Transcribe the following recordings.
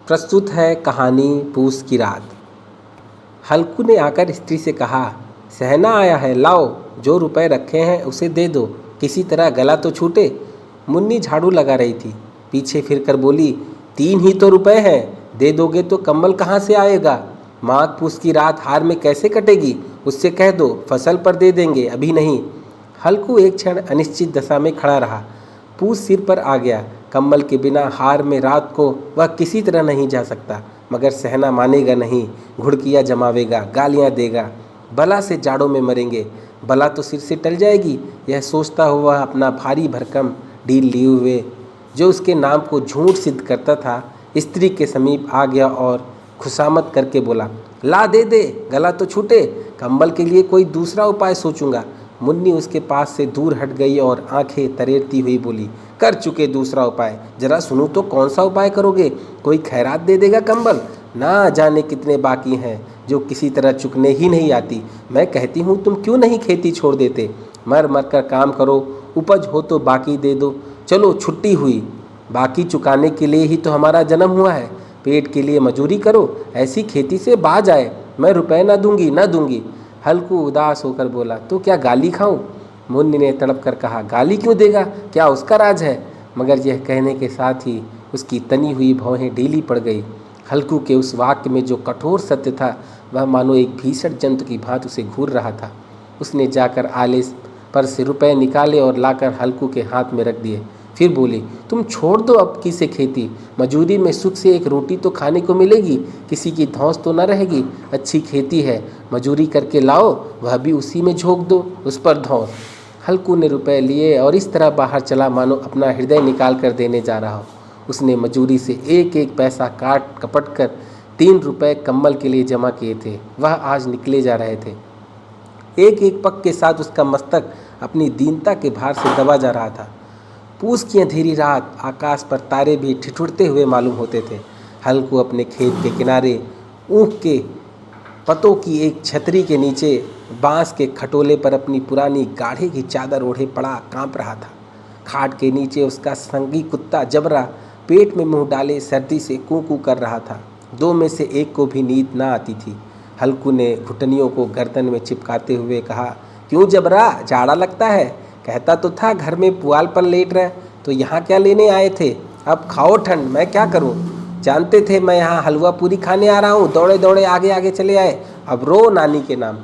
प्रस्तुत है कहानी पूस की रात। हल्कू ने आकर स्त्री से कहा, सहना आया है, लाओ, जो रुपए रखे हैं उसे दे दो, किसी तरह गला तो छूटे। मुन्नी झाड़ू लगा रही थी, पीछे फिरकर बोली, 3 ही तो रुपए हैं, दे दोगे तो कम्बल कहाँ से आएगा? माघ पूस की रात हार में कैसे कटेगी? उससे कह दो फसल पर दे देंगे, अभी नहीं। हल्कू एक क्षण अनिश्चित दशा में खड़ा रहा। पूस सिर पर आ गया। कम्बल के बिना हार में रात को वह किसी तरह नहीं जा सकता, मगर सहना मानेगा नहीं, घुड़कियाँ जमावेगा, गालियाँ देगा। बला से जाड़ों में मरेंगे, बला तो सिर से टल जाएगी, यह सोचता हुआ अपना भारी भरकम ढील लिए हुए जो उसके नाम को झूठ सिद्ध करता था, स्त्री के समीप आ गया और खुशामद करके बोला, ला दे दे, गला तो छूटे, कम्बल के लिए कोई दूसरा उपाय सोचूंगा। मुन्नी उसके पास से दूर हट गई और आंखें तरेरती हुई बोली, कर चुके दूसरा उपाय, जरा सुनो तो कौन सा उपाय करोगे? कोई खैरात दे देगा कम्बल? ना जाने कितने बाकी हैं जो किसी तरह चुकने ही नहीं आती। मैं कहती हूँ तुम क्यों नहीं खेती छोड़ देते? मर मर कर काम करो, उपज हो तो बाकी दे दो। चलो छुट्टी हुई, बाकी चुकाने के लिए ही तो हमारा जन्म हुआ है। पेट के लिए मजूरी करो, ऐसी खेती से बाज आए। मैं रुपए ना दूंगी, ना दूंगी। हल्कू उदास होकर बोला, तो क्या गाली खाऊं? मुन्नी ने तड़प कर कहा, गाली क्यों देगा, क्या उसका राज है? मगर यह कहने के साथ ही उसकी तनी हुई भौहें ढीली पड़ गई। हल्कू के उस वाक्य में जो कठोर सत्य था, वह मानो एक भीषण जंतु की भांति उसे घूर रहा था। उसने जाकर आले पर से रुपए निकाले और लाकर हल्कू के हाथ में रख दिए। फिर बोली, तुम छोड़ दो अब की से खेती, मजूरी में सुख से एक रोटी तो खाने को मिलेगी, किसी की धौंस तो न रहेगी। अच्छी खेती है, मजूरी करके लाओ, वह भी उसी में झोंक दो, उस पर धौंस। हल्कू ने रुपए लिए और इस तरह बाहर चला मानो अपना हृदय निकाल कर देने जा रहा हो। उसने मजूरी से एक एक पैसा काट कपट कर 3 रुपए कम्बल के लिए जमा किए थे, वह आज निकले जा रहे थे। एक एक पग के साथ उसका मस्तक अपनी दीनता के भार से दबा जा रहा था। पूस की अंधेरी रात, आकाश पर तारे भी ठिठुरते हुए मालूम होते थे। हल्कू अपने खेत के किनारे ऊख के पतों की एक छतरी के नीचे बांस के खटोले पर अपनी पुरानी गाढ़े की चादर ओढ़े पड़ा कांप रहा था। खाट के नीचे उसका संगी कुत्ता जबरा पेट में मुंह डाले सर्दी से कू कू कर रहा था। 2 में से एक को भी नींद ना आती थी। हल्कू ने घुटनियों को गर्दन में चिपकाते हुए कहा, क्यों जबरा, जाड़ा लगता है? कहता तो था घर में पुआल पर लेट रहे, तो यहाँ क्या लेने आए थे? अब खाओ ठंड, मैं क्या करूँ? जानते थे मैं यहाँ हलवा पूरी खाने आ रहा हूँ, दौड़े दौड़े आगे आगे चले आए, अब रो नानी के नाम।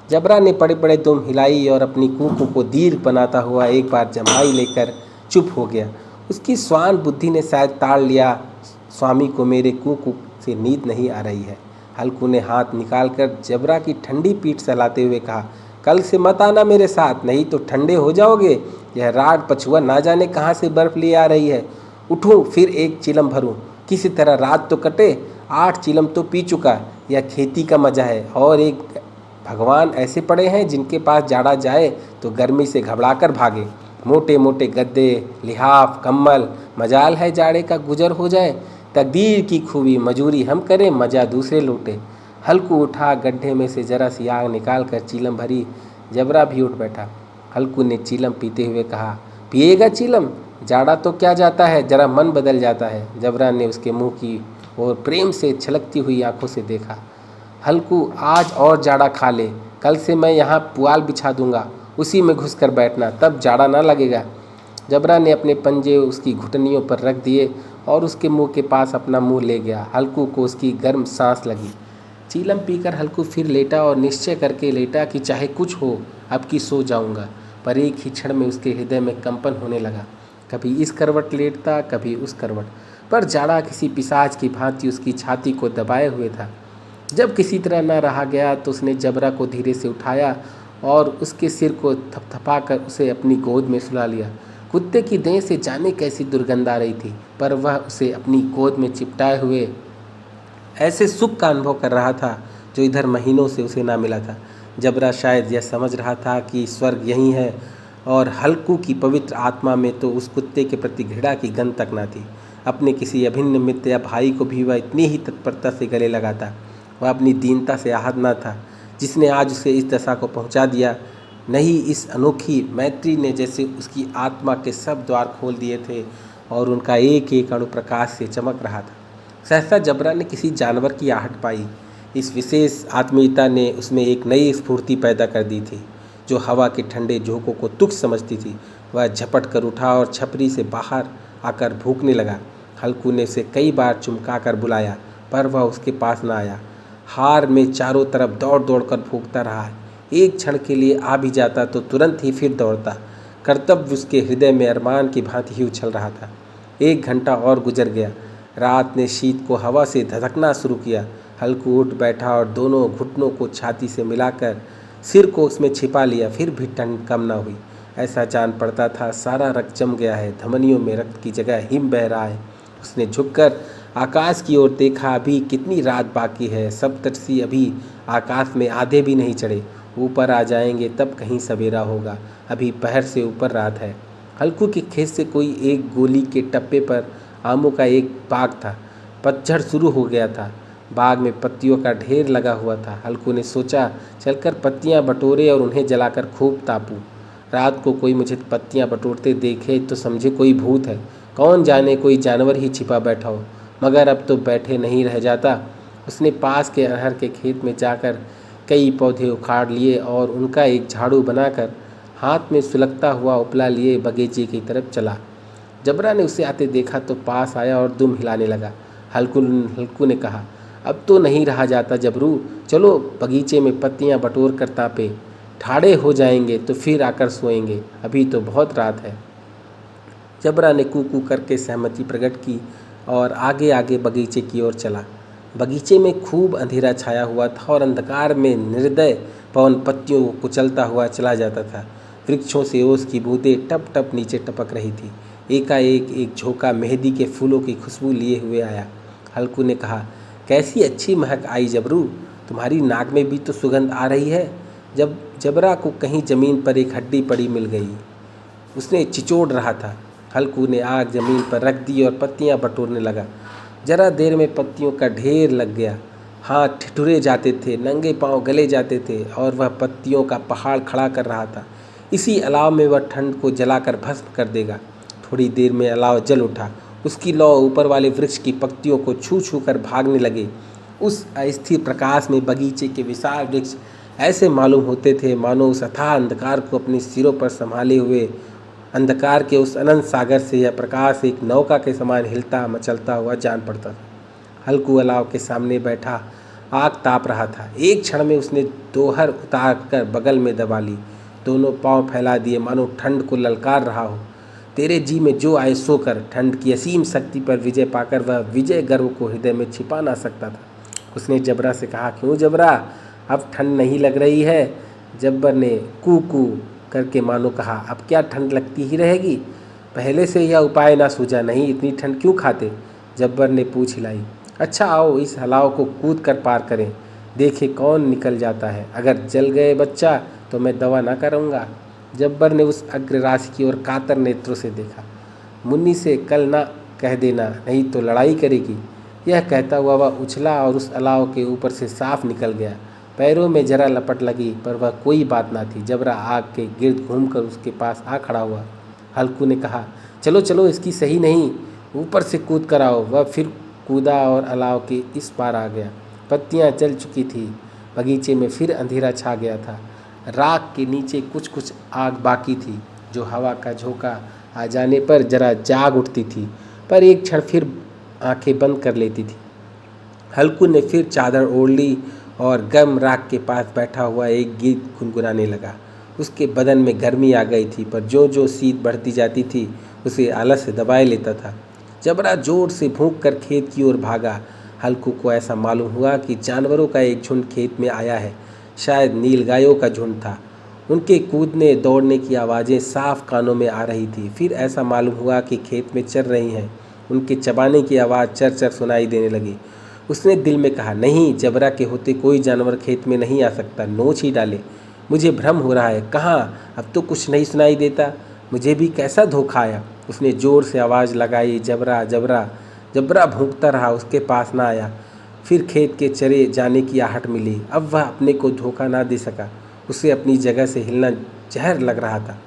जबरा ने पड़े पड़े दुम हिलाई और अपनी कूकू को दीर्घ बनाता हुआ एक बार जमाई लेकर चुप हो गया। उसकी स्वान बुद्धि ने शायद ताड़ लिया, स्वामी को मेरे कूकू से नींद नहीं आ रही है। हल्कू ने हाथ निकालकर जबरा की ठंडी पीठ सहलाते हुए कहा, कल से मत आना मेरे साथ, नहीं तो ठंडे हो जाओगे। यह राड पछुआ ना जाने कहाँ से बर्फ लिए आ रही है। उठूं फिर एक चिलम भरूं, किसी तरह रात तो कटे। 8 चिलम तो पी चुका, यह खेती का मजा है। और एक भगवान ऐसे पड़े हैं जिनके पास जाड़ा जाए तो गर्मी से घबरा कर भागे। मोटे मोटे गद्दे, लिहाफ, कम्बल, मजाल है जाड़े का गुजर हो जाए। तकदीर की खूबी, मजूरी हम करें, मजा दूसरे लूटे। हल्कू उठा, गड्ढे में से जरा सी आग निकाल कर चीलम भरी। जबरा भी उठ बैठा। हल्कू ने चीलम पीते हुए कहा, पिएगा चीलम? जाड़ा तो क्या जाता है, जरा मन बदल जाता है। जबरा ने उसके मुंह की ओर प्रेम से छलकती हुई आंखों से देखा। हल्कू, आज और जाड़ा खा ले, कल से मैं यहाँ पुआल बिछा दूंगा, उसी में घुस कर बैठना, तब जाड़ा ना लगेगा। जबरा ने अपने पंजे उसकी घुटनियों पर रख दिए और उसके मुंह के पास अपना मुंह ले गया। हल्कू को उसकी गर्म सांस लगी। चीलम पीकर हल्कू फिर लेटा और निश्चय करके लेटा कि चाहे कुछ हो, अब की सो जाऊंगा। पर एक ही क्षण में उसके हृदय में कंपन होने लगा। कभी इस करवट लेटता, कभी उस करवट, पर जाड़ा किसी पिशाच की भांति उसकी छाती को दबाए हुए था। जब किसी तरह न रहा गया तो उसने जबरा को धीरे से उठाया और उसके सिर को थपथपाकर उसे अपनी गोद में सुला लिया। कुत्ते की देह से जाने कैसी दुर्गंध आ रही थी, पर वह उसे अपनी गोद में चिपटाए हुए ऐसे सुख का अनुभव कर रहा था जो इधर महीनों से उसे ना मिला था। जबरा शायद यह समझ रहा था कि स्वर्ग यही है, और हल्कू की पवित्र आत्मा में तो उस कुत्ते के प्रति घृणा की गंध तक ना थी। अपने किसी अभिन्न मित्र या भाई को भी वह इतनी ही तत्परता से गले लगाता। वह अपनी दीनता से आहत न था जिसने आज उसे इस दशा को पहुंचा दिया। नहीं, इस अनोखी मैत्री ने जैसे उसकी आत्मा के सब द्वार खोल दिए थे और उनका एक एक अणु प्रकाश से चमक रहा था। सहसा जबरा ने किसी जानवर की आहट पाई। इस विशेष आत्मीयता ने उसमें एक नई स्फूर्ति पैदा कर दी थी। जो हवा के ठंडे झोंकों को तुच्छ समझती थी, वह झपट कर उठा और छपरी से बाहर आकर भूखने लगा। हल्कू ने उसे कई बार चुमका कर बुलाया, पर वह उसके पास न आया। हार में चारों तरफ दौड़ दौड़ कर भूखता रहा। एक क्षण के लिए आ भी जाता तो तुरंत ही फिर दौड़ता। कर्तव्य उसके हृदय में अरमान की भांति ही उछल रहा था। 1 घंटा और गुजर गया। रात ने शीत को हवा से धधकना शुरू किया। हल्कू उठ बैठा और दोनों घुटनों को छाती से मिलाकर सिर को उसमें छिपा लिया। फिर भी ठंड कम न हुई। ऐसा जान पड़ता था सारा रक्त जम गया है, धमनियों में रक्त की जगह हिम बह रहा है। उसने झुककर आकाश की ओर देखा। अभी कितनी रात बाकी है। सप्तर्षि अभी आकाश में आधे भी नहीं चढ़े। ऊपर आ जाएंगे तब कहीं सवेरा होगा। अभी पहर से ऊपर रात है। हल्कू के खेत से कोई एक गोली के टप्पे पर आमों का एक बाग था। पतझड़ शुरू हो गया था। बाग में पत्तियों का ढेर लगा हुआ था। हल्कू ने सोचा, चलकर पत्तियां बटोरे और उन्हें जलाकर खूब तापूं। रात को कोई मुझे पत्तियां बटोरते देखे तो समझे कोई भूत है। कौन जाने कोई जानवर ही छिपा बैठा हो। मगर अब तो बैठे नहीं रह जाता। उसने पास के अरहर के खेत में जाकर कई पौधे उखाड़ लिए और उनका एक झाड़ू बनाकर हाथ में सुलगता हुआ उपला लिए बगीचे की तरफ चला। जबरा ने उसे आते देखा तो पास आया और दुम हिलाने लगा। हल्कू ने कहा, अब तो नहीं रहा जाता जबरू, चलो बगीचे में पत्तियां बटोर कर तापे। ठाड़े हो जाएंगे तो फिर आकर सोएंगे, अभी तो बहुत रात है। जबरा ने कू करके सहमति प्रकट की और आगे आगे बगीचे की ओर चला। बगीचे में खूब अंधेरा छाया हुआ था और अंधकार में निर्दय पवन पत्तियों को कुचलता हुआ चला जाता था। वृक्षों से ओस की बूंदें टप टप नीचे टपक रही थी। एकाएक एक झोंका मेहंदी के फूलों की खुशबू लिए हुए आया। हल्कू ने कहा, कैसी अच्छी महक आई जबरू, तुम्हारी नाक में भी तो सुगंध आ रही है। जब जबरा को कहीं ज़मीन पर एक हड्डी पड़ी मिल गई। उसने चिचोड़ रहा था। हल्कू ने आग ज़मीन पर रख दी और पत्तियां बटोरने लगा। जरा देर में पत्तियों का ढेर लग गया। हाथ ठिठुरे जाते थे, नंगे पांव गले जाते थे और वह पत्तियों का पहाड़ खड़ा कर रहा था। इसी अलाव में वह ठंड को जलाकर भस्म कर देगा। थोड़ी देर में अलाव जल उठा। उसकी लौ ऊपर वाले वृक्ष की पत्तियों को छू छू कर भागने लगे। उस अस्थिर प्रकाश में बगीचे के विशाल वृक्ष ऐसे मालूम होते थे मानो उस अथाह अंधकार को अपने सिरों पर संभाले हुए अंधकार के उस अनंत सागर से यह प्रकाश एक नौका के समान हिलता मचलता हुआ जान पड़ता था। हल्कू अलाव के सामने बैठा आग ताप रहा था। एक क्षण में उसने दोहर उतार कर बगल में दबा ली। दोनों पांव फैला दिए मानो ठंड को ललकार रहा हो। तेरे जी में जो आए सो कर। ठंड की असीम शक्ति पर विजय पाकर वह विजय गर्व को हृदय में छिपा ना सकता था। उसने जबरा से कहा, क्यों जबरा, अब ठंड नहीं लग रही है? जब्बर ने कू करके मानो कहा, अब क्या ठंड लगती ही रहेगी? पहले से यह उपाय ना सूझा? नहीं, इतनी ठंड क्यों खाते? जब्बर ने पूछ हिलाई। अच्छा आओ इस अलाव को कूद कर पार करें, देखे कौन निकल जाता है। अगर जल गए बच्चा तो मैं दवा ना करूँगा। जब्बर ने उस अग्रराशि की ओर कातर नेत्रों से देखा। मुन्नी से कल ना कह देना, नहीं तो लड़ाई करेगी। यह कहता हुआ वह उछला और उस अलाव के ऊपर से साफ निकल गया। पैरों में जरा लपट लगी, पर वह कोई बात ना थी। जबरा आग के गिर्द घूमकर उसके पास आ खड़ा हुआ। हल्कू ने कहा, चलो चलो, इसकी सही नहीं, ऊपर से कूद कर आओ। वह फिर कूदा और अलाव के इस पार आ गया। पत्तियां जल चुकी थी। बगीचे में फिर अंधेरा छा गया था। राख के नीचे कुछ कुछ आग बाकी थी, जो हवा का झोंका आ जाने पर जरा जाग उठती थी, पर एक क्षण फिर आंखें बंद कर लेती थी। हल्कू ने फिर चादर ओढ़ ली और गर्म राख के पास बैठा हुआ एक गीत गुनगुनाने लगा। उसके बदन में गर्मी आ गई थी, पर जो जो शीत बढ़ती जाती थी उसे आलस से दबाए लेता था। जबरा जोर से भूंक कर खेत की ओर भागा। हल्कू को ऐसा मालूम हुआ कि जानवरों का एक झुंड खेत में आया है। शायद नीलगायों का झुंड था। उनके कूदने दौड़ने की आवाज़ें साफ कानों में आ रही थी। फिर ऐसा मालूम हुआ कि खेत में चर रही हैं। उनके चबाने की आवाज़ चर चर सुनाई देने लगी। उसने दिल में कहा, नहीं, जबरा के होते कोई जानवर खेत में नहीं आ सकता, नोच ही डाले। मुझे भ्रम हो रहा है। कहाँ, अब तो कुछ नहीं सुनाई देता। मुझे भी कैसा धोखा आया। उसने ज़ोर से आवाज़ लगाई, जबरा जबरा। जबरा भूंकता रहा, उसके पास ना आया। फिर खेत के चरे जाने की आहट मिली। अब वह अपने को धोखा ना दे सका। उसे अपनी जगह से हिलना जहर लग रहा था।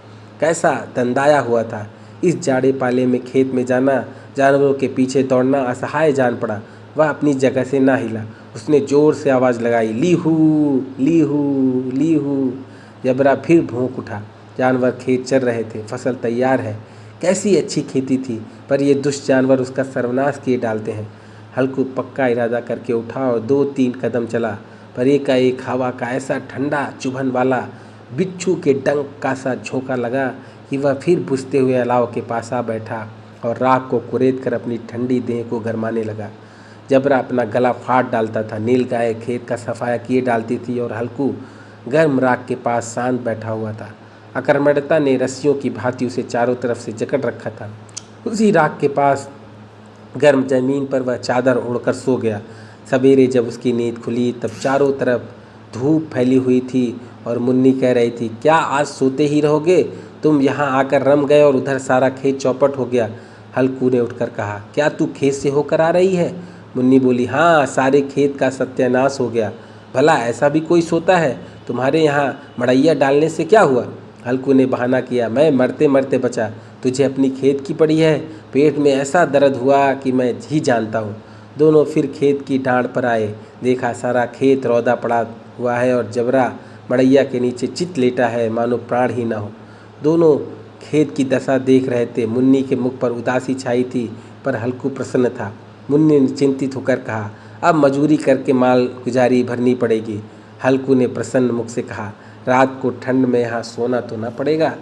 कैसा दंदाया हुआ था। इस जाड़े पाले में खेत में जाना, जानवरों के पीछे दौड़ना असहाय जान पड़ा। वह अपनी जगह से ना हिला। उसने ज़ोर से आवाज़ लगाई, लीहू लीहू लीहू। जबरा फिर भौंक उठा। जानवर खेत चर रहे थे, फसल तैयार है। कैसी अच्छी खेती थी, पर ये दुष्ट जानवर उसका सर्वनाश किए डालते हैं। हल्कू पक्का इरादा करके उठा और 2-3 कदम चला, पर एकाएक हवा का ऐसा ठंडा चुभन वाला बिच्छू के डंक का सा झोंका लगा कि वह फिर बुझते हुए अलाव के पास आ बैठा और राख को कुरेद कर अपनी ठंडी देह को गरमाने लगा। जबरा अपना गला फाड़ डालता था। नीलगाय खेत का सफाया किए डालती थी और हल्कू गर्म राख के पास शांत बैठा हुआ था। अकर्मण्यता ने रस्सियों की भांति उसे चारों तरफ से जकड़ रखा था। उसी राख के पास गर्म जमीन पर वह चादर ओढ़कर सो गया। सवेरे जब उसकी नींद खुली तब चारों तरफ धूप फैली हुई थी और मुन्नी कह रही थी, क्या आज सोते ही रहोगे? तुम यहाँ आकर रम गए और उधर सारा खेत चौपट हो गया। हल्कू ने उठकर कहा, क्या तू खेत से होकर आ रही है? मुन्नी बोली, हाँ, सारे खेत का सत्यानाश हो गया। भला ऐसा भी कोई सोता है? तुम्हारे यहाँ मड़ैया डालने से क्या हुआ? हल्कू ने बहाना किया, मैं मरते मरते बचा। तुझे अपनी खेत की पड़ी है। पेट में ऐसा दर्द हुआ कि मैं ही जानता हूँ। दोनों फिर खेत की डांड पर आए। देखा सारा खेत रौदा पड़ा हुआ है और जबरा मड़ैया के नीचे चित लेटा है, मानो प्राण ही ना हो। दोनों खेत की दशा देख रहे थे। मुन्नी के मुख पर उदासी छाई थी, पर हल्कू प्रसन्न था। मुन्नी ने चिंतित होकर कहा, अब मजूरी करके माल गुजारी भरनी पड़ेगी। हल्कू ने प्रसन्न मुख से कहा, रात को ठंड में यहाँ सोना तो ना पड़ेगा।